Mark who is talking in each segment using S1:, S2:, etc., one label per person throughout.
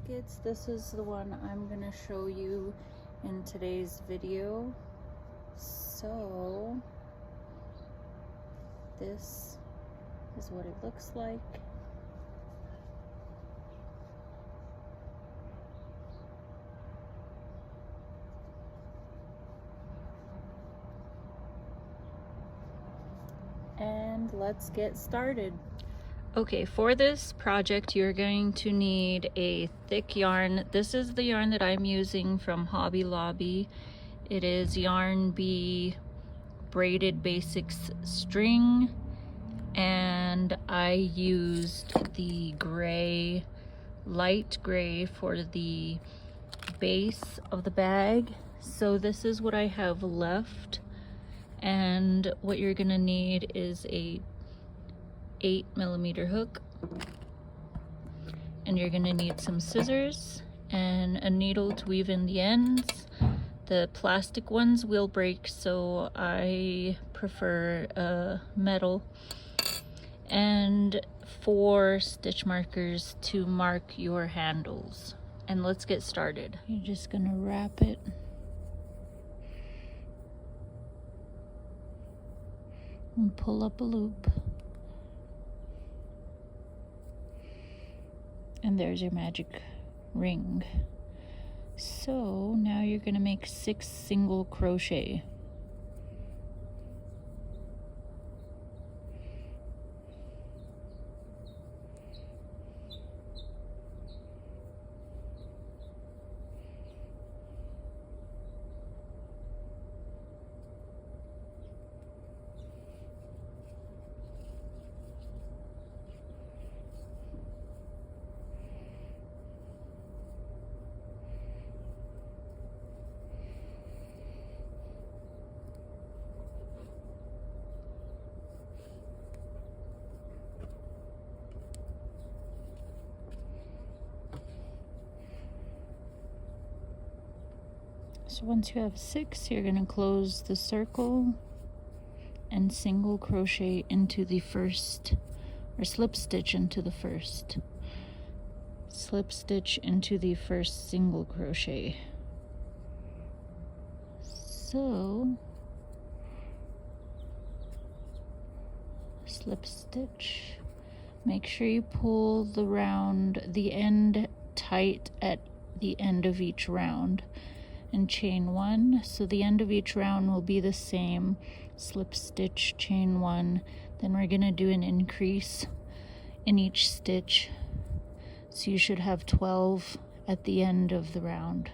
S1: baskets. This is the one I'm gonna show you in today's video. So this is what it looks like. And let's get started. Okay, for this project you're going to need a thick yarn. This is the yarn that I'm using from Hobby Lobby. It is Yarn Bee Braided Basics string, and I used the gray, light gray, for the base of the bag. So this is what I have left, and what you're gonna need is a 8mm hook, and you're gonna need some scissors and a needle to weave in the ends. The plastic ones will break, so I prefer metal, and 4 stitch markers to mark your handles. And let's get started. You're just gonna wrap it and pull up a loop. And there's your magic ring. So now you're gonna make 6 single crochet. So once you have 6, you're going to close the circle and single crochet into the first, or slip stitch into the first. Slip stitch into the first single crochet. So slip stitch. Make sure you pull the end tight at the end of each round, and chain 1. So the end of each round will be the same. Slip stitch, chain 1. Then we're gonna do an increase in each stitch. So you should have 12 at the end of the round.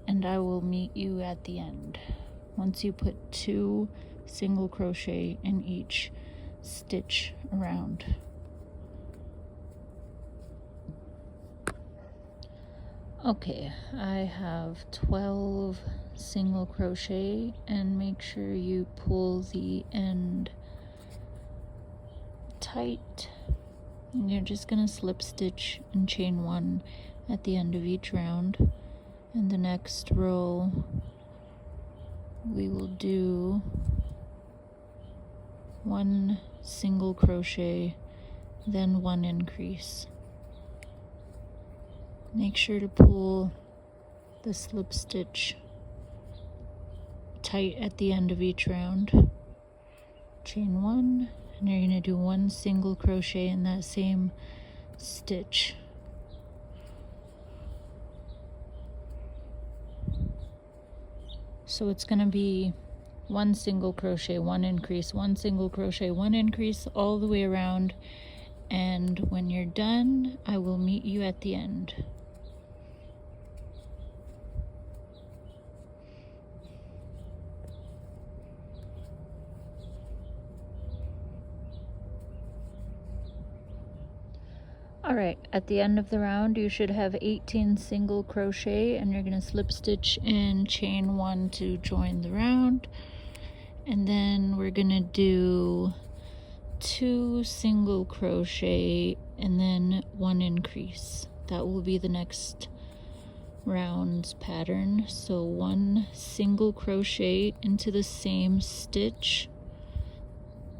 S1: And I will meet you at the end. Once you put 2 single crochet in each stitch around. Okay, I have 12 single crochet, and make sure you pull the end tight. And you're just gonna slip stitch and chain 1 at the end of each round. And the next row we will do 1 single crochet, then 1 increase. Make sure to pull the slip stitch tight at the end of each round. Chain 1, and you're going to do 1 single crochet in that same stitch. So it's going to be 1 single crochet, 1 increase, 1 single crochet, 1 increase all the way around. And when you're done, I will meet you at the end. Alright, at the end of the round you should have 18 single crochet, and you're going to slip stitch and chain 1 to join the round. And then we're going to do 2 single crochet and then 1 increase. That will be the next round's pattern. So 1 single crochet into the same stitch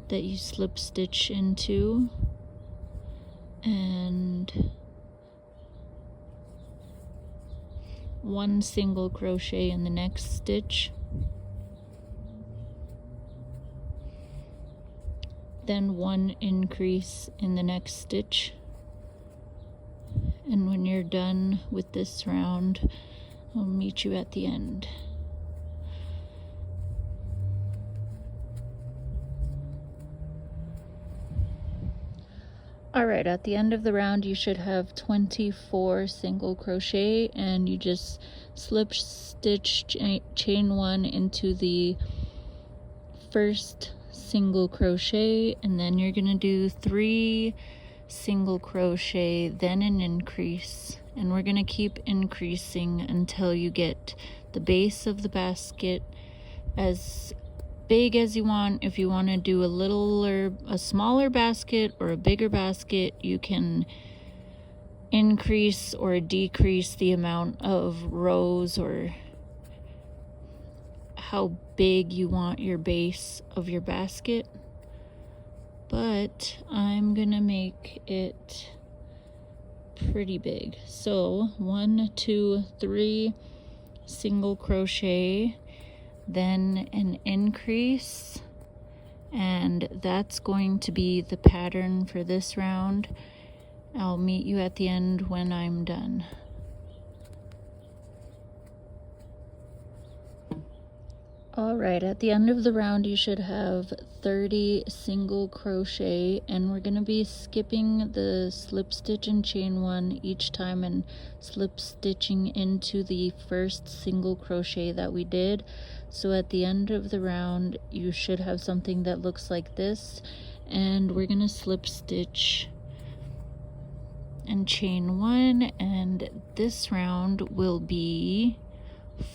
S1: that you slip stitch into, and 1 single crochet in the next stitch, then 1 increase in the next stitch, and when you're done with this round, I'll meet you at the end. Alright, at the end of the round you should have 24 single crochet, and you just slip stitch chain 1 into the first single crochet, and then you're gonna do 3 single crochet, then an increase, and we're gonna keep increasing until you get the base of the basket as big as you want. If you want to do a smaller basket or a bigger basket, you can increase or decrease the amount of rows or how big you want your base of your basket. But I'm gonna make it pretty big. So 1, 2, 3 single crochet, then an increase, and that's going to be the pattern for this round. I'll meet you at the end when I'm done. Alright, at the end of the round you should have 30 single crochet, and we're going to be skipping the slip stitch and chain 1 each time and slip stitching into the first single crochet that we did. So at the end of the round you should have something that looks like this, and we're going to slip stitch and chain 1, and this round will be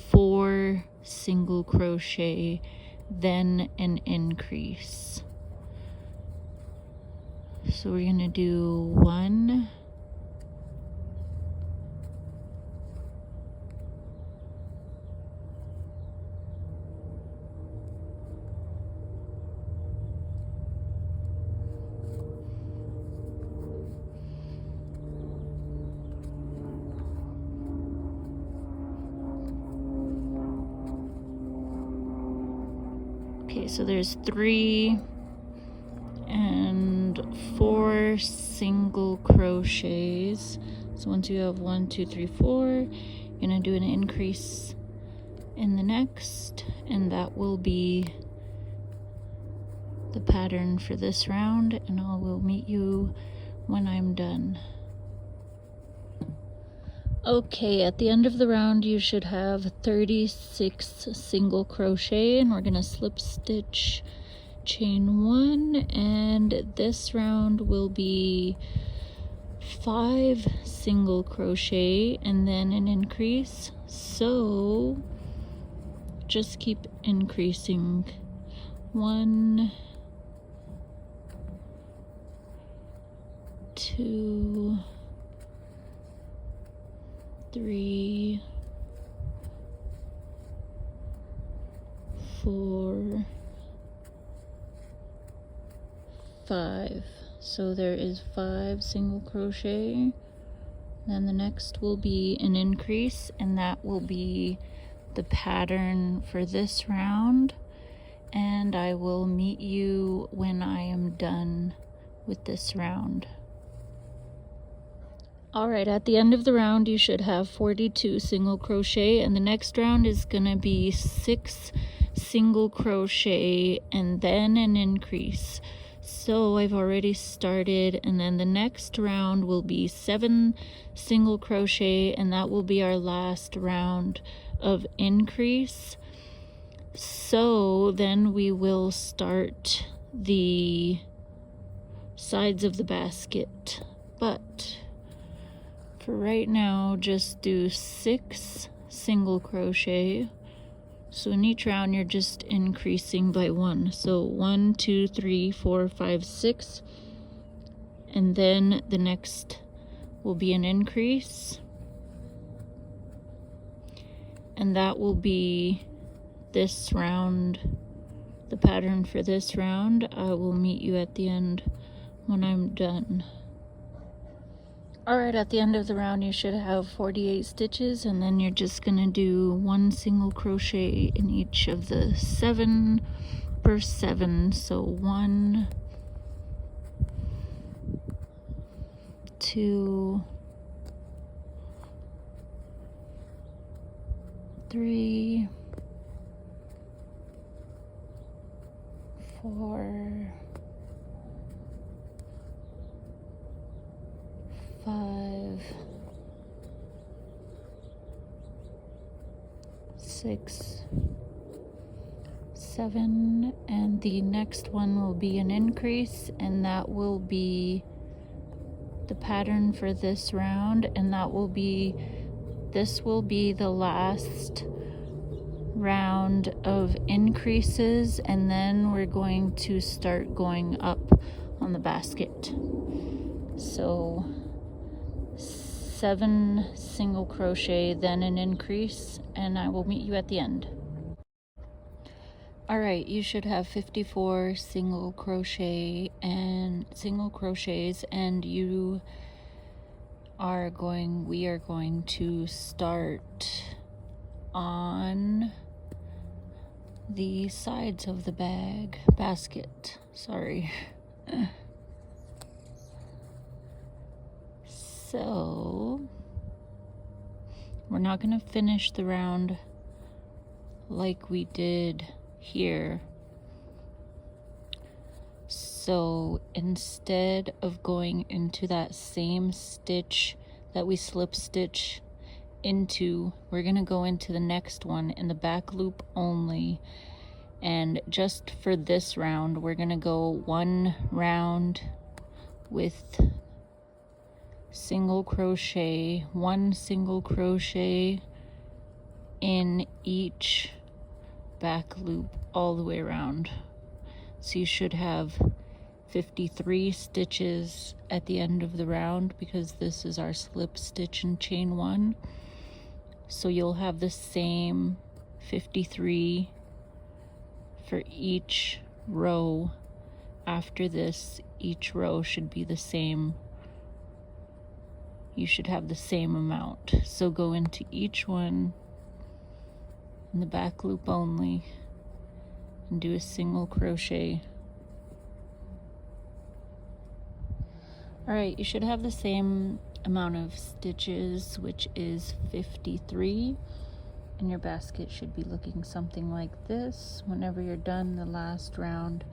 S1: 4 single crochet, then an increase. So we're gonna do 1, 2. So there's 3 and 4 single crochets. So once you have 1, 2, 3, 4, you're gonna do an increase in the next, and that will be the pattern for this round, and I will meet you when I'm done. Okay, at the end of the round you should have 36 single crochet, and we're gonna slip stitch chain 1, and this round will be 5 single crochet and then an increase. So just keep increasing. 1, 2, 3, 4, 5. So there is 5 single crochet. Then the next will be an increase, and that will be the pattern for this round. And I will meet you when I am done with this round. Alright, at the end of the round you should have 42 single crochet, and the next round is gonna be 6 single crochet and then an increase. So I've already started, and then the next round will be 7 single crochet, and that will be our last round of increase. So then we will start the sides of the basket, but for right now just do 6 single crochet. So in each round you're just increasing by 1. So 1, 2, 3, 4, 5, 6, and then the next will be an increase, and that will be this round, the pattern for this round. I will meet you at the end when I'm done. Alright, at the end of the round you should have 48 stitches, and then you're just gonna do 1 single crochet in each of the 7 per 7. So 1, 2, 3, 4, 5, 6, 7, and the next one will be an increase, and that will be the pattern for this round, and this will be the last round of increases, and then we're going to start going up on the basket. So 7 single crochet, then an increase, and I will meet you at the end. Alright, you should have 54 single crochets, and we are going to start on the sides of the basket. Sorry. So we're not going to finish the round like we did here. So instead of going into that same stitch that we slip stitch into, we're going to go into the next one in the back loop only. And just for this round, we're going to go 1 round with single crochet, 1 single crochet in each back loop all the way around. So you should have 53 stitches at the end of the round, because this is our slip stitch and chain 1. So you'll have the same 53 for each row. After this, each row should be the same. You should have the same amount. So go into each one in the back loop only and do a single crochet. Alright, you should have the same amount of stitches, which is 53, and your basket should be looking something like this whenever you're done the last round.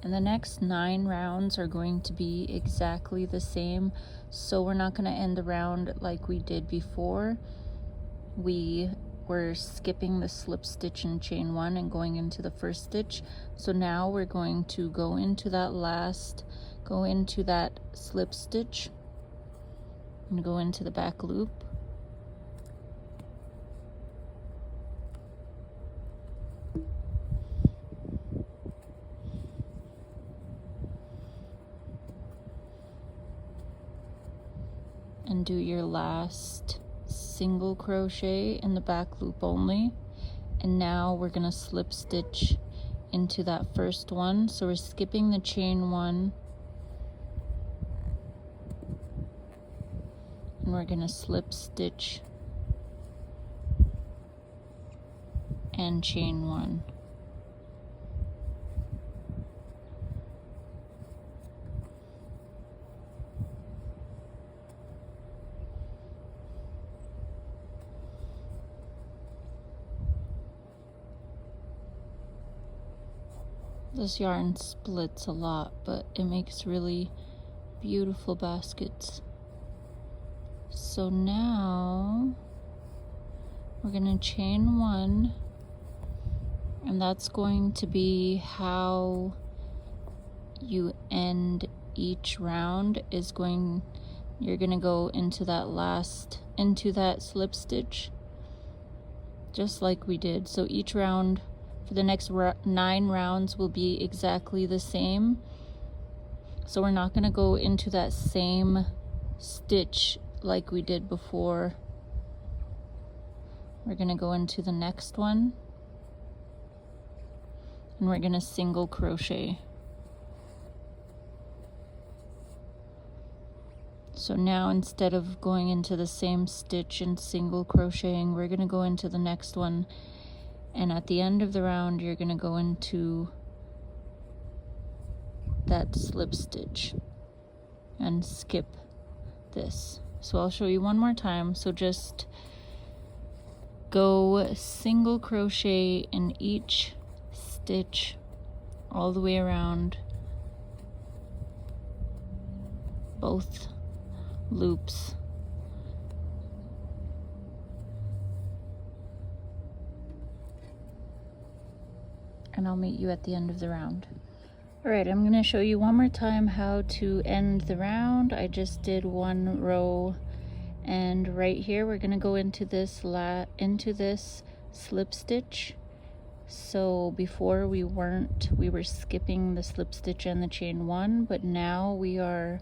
S1: And the next 9 rounds are going to be exactly the same, so we're not going to end the round like we did before. We were skipping the slip stitch and chain 1 and going into the first stitch. So now we're going to go into that slip stitch and go into the back loop. And do your last single crochet in the back loop only. And now we're going to slip stitch into that first one. So we're skipping the chain 1 and we're going to slip stitch and chain 1. This yarn splits a lot, but it makes really beautiful baskets. So now we're going to chain 1, and that's going to be how you end each round. You're going to go into that slip stitch just like we did. So each round for the next 9 rounds will be exactly the same. So we're not going to go into that same stitch like we did before. We're going to go into the next one and we're going to single crochet. So now instead of going into the same stitch and single crocheting, we're going to go into the next one, and at the end of the round you're going to go into that slip stitch and skip this. So I'll show you one more time. So just go single crochet in each stitch all the way around both loops. And I'll meet you at the end of the round. Alright, I'm going to show you one more time how to end the round. I just did one row, and right here we're going to go into this slip stitch. So before we were skipping the slip stitch and the chain one, but now we are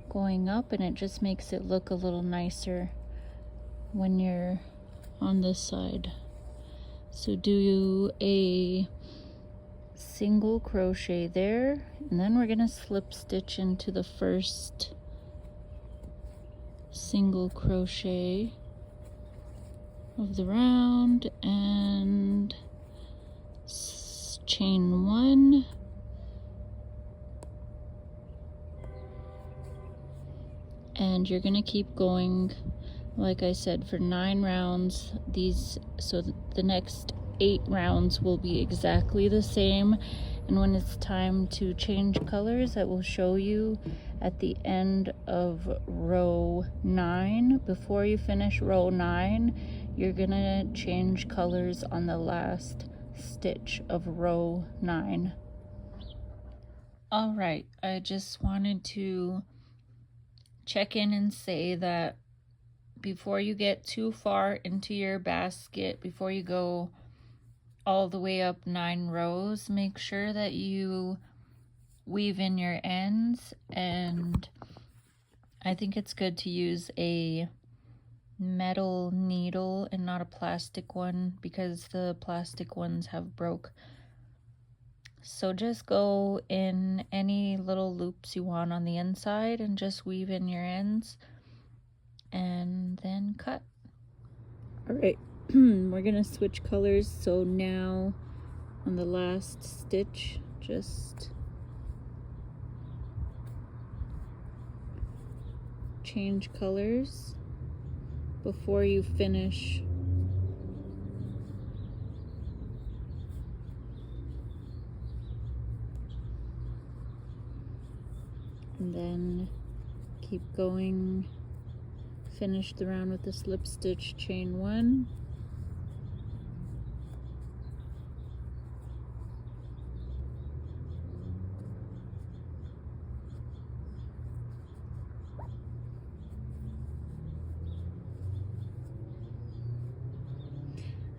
S1: going up, and it just makes it look a little nicer when you're on this side. So do a single crochet there, and then we're going to slip stitch into the first single crochet of the round and chain one, and you're going to keep going, like I said, for 9 rounds. So the next 8 rounds will be exactly the same, and when it's time to change colors, I will show you at the end of row 9. Before you finish row 9, you're gonna change colors on the last stitch of row 9. All right, I just wanted to check in and say that before you get too far into your basket, before you go all the way up 9 rows, make sure that you weave in your ends, and I think it's good to use a metal needle and not a plastic one, because the plastic ones have broke. So just go in any little loops you want on the inside and just weave in your ends and then cut. All right, we're gonna switch colors. So now on the last stitch, just change colors before you finish. And then keep going, finish the round with the slip stitch, chain one,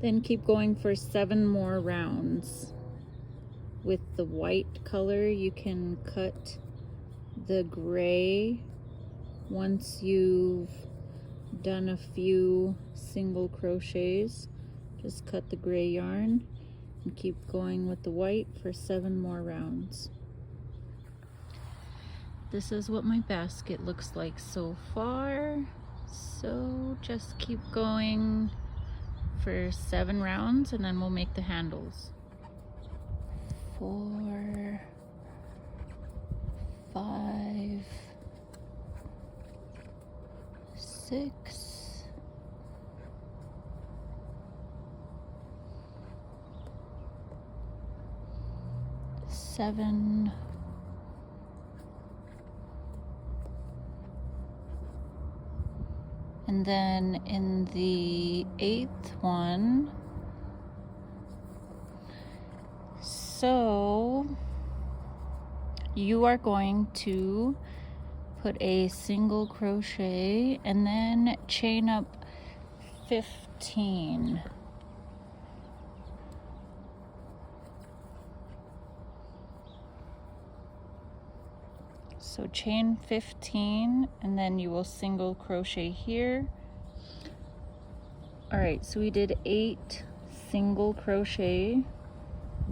S1: then keep going for 7 more rounds. With the white color, you can cut the gray once you've done a few single crochets. Just cut the gray yarn and keep going with the white for 7 more rounds. This is what my basket looks like so far. So just keep going for 7 rounds and then we'll make the handles. 4, 5, 6, 7, 8, and then in the 8th one, so you are going to put a single crochet and then chain up 15. So chain 15 and then you will single crochet here. All right, so we did 8 single crochet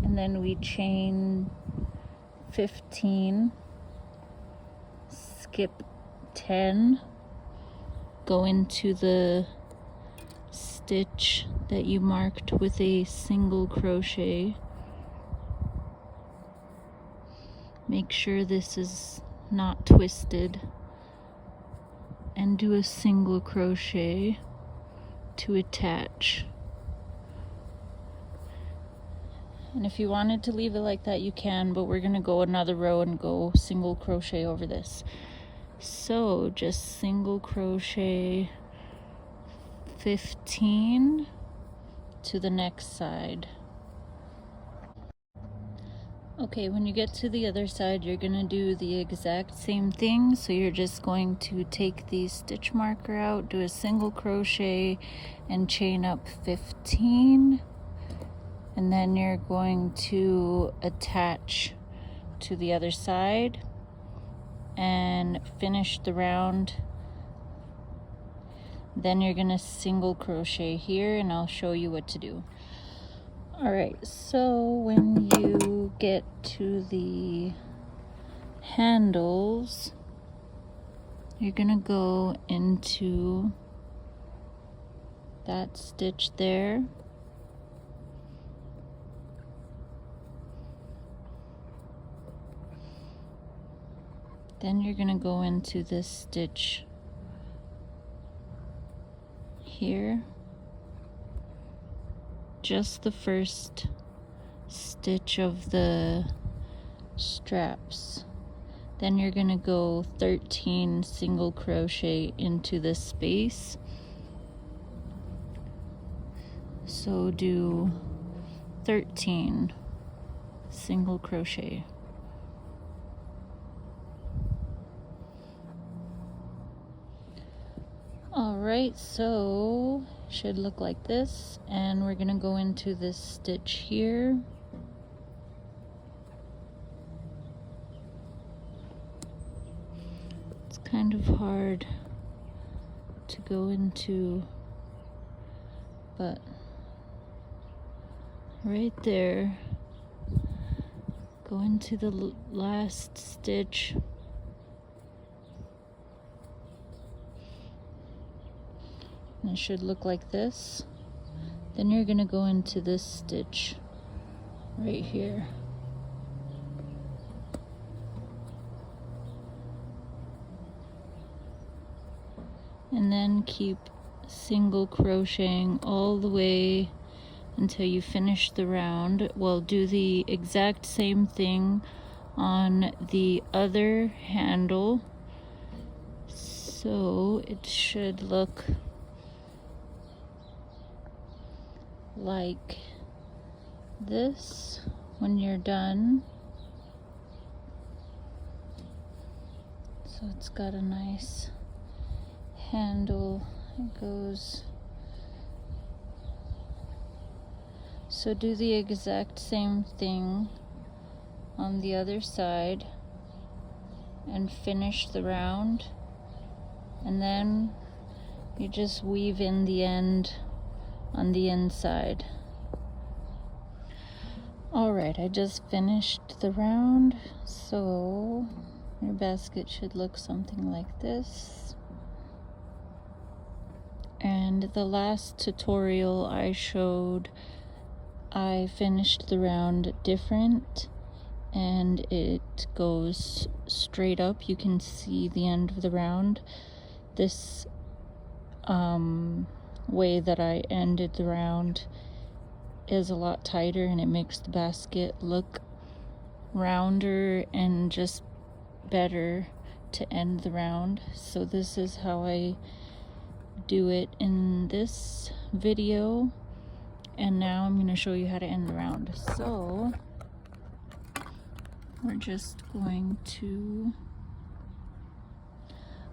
S1: and then we chain 15, skip 10, go into the stitch that you marked with a single crochet. Make sure this is not twisted, and do a single crochet to attach. And if you wanted to leave it like that, you can, but we're gonna go another row and go single crochet over this. So just single crochet 15 to the next side. Okay, when you get to the other side, you're gonna do the exact same thing. So you're just going to take the stitch marker out, do a single crochet and chain up 15. And then you're going to attach to the other side and finish the round. Then you're gonna single crochet here, and I'll show you what to do. Alright, so when you get to the handles, you're gonna go into that stitch there. Then you're gonna go into this stitch here, just the first stitch of the straps. Then you're gonna go 13 single crochet into this space. So do 13 single crochet. Alright, so should look like this, and we're gonna go into this stitch here. It's kind of hard to go into, but right there, go into the last stitch. And it should look like this. Then you're gonna go into this stitch right here. And then keep single crocheting all the way until you finish the round. Well, do the exact same thing on the other handle. So it should look like this when you're done. So it's got a nice handle. It goes. So do the exact same thing on the other side and finish the round, and then you just weave in the end on the inside. Alright, I just finished the round, so your basket should look something like this. And the last tutorial I showed, I finished the round different, and it goes straight up. You can see the end of the round. This way that I ended the round is a lot tighter, and it makes the basket look rounder and just better to end the round. So this is how I do it in this video, and now I'm going to show you how to end the round. So we're just going to,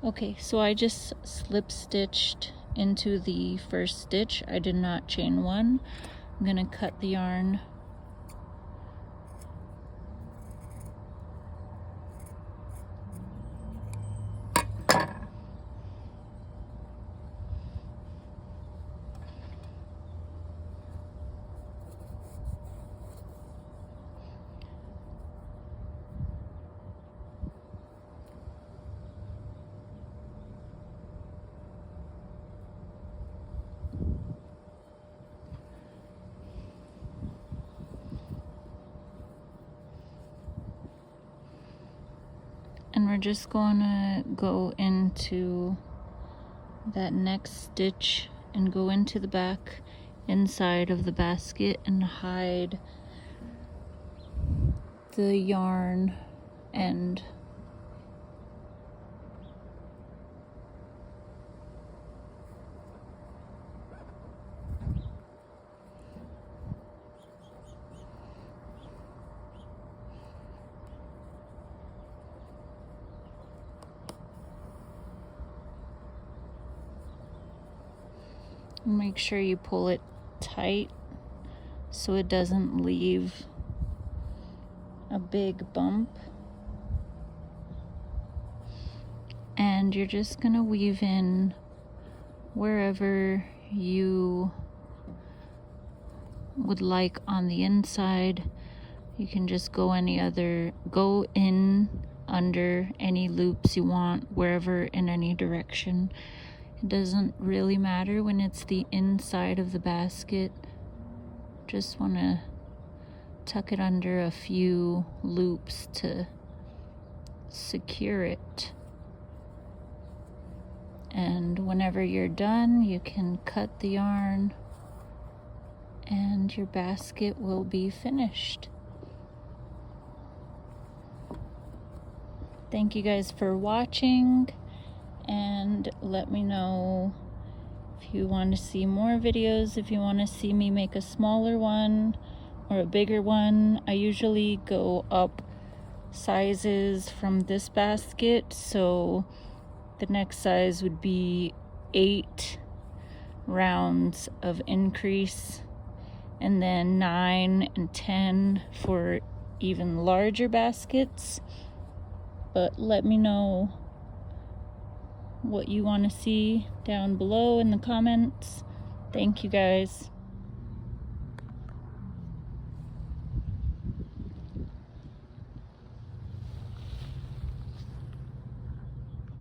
S1: okay, so I just slip stitched into the first stitch. I did not chain one. I'm going to cut the yarn just gonna go into that next stitch and go into the back inside of the basket and hide the yarn end. Make sure you pull it tight so it doesn't leave a big bump. And you're just gonna weave in wherever you would like on the inside. You can just go in under any loops you want, wherever in any direction. It doesn't really matter when it's the inside of the basket. Just want to tuck it under a few loops to secure it. And whenever you're done, you can cut the yarn and your basket will be finished. Thank you guys for watching, and let me know if you want to see more videos, if you want to see me make a smaller one or a bigger one. I usually go up sizes from this basket, so the next size would be 8 rounds of increase, and then 9 and 10 for even larger baskets. But let me know what you want to see down below in the comments. Thank you guys.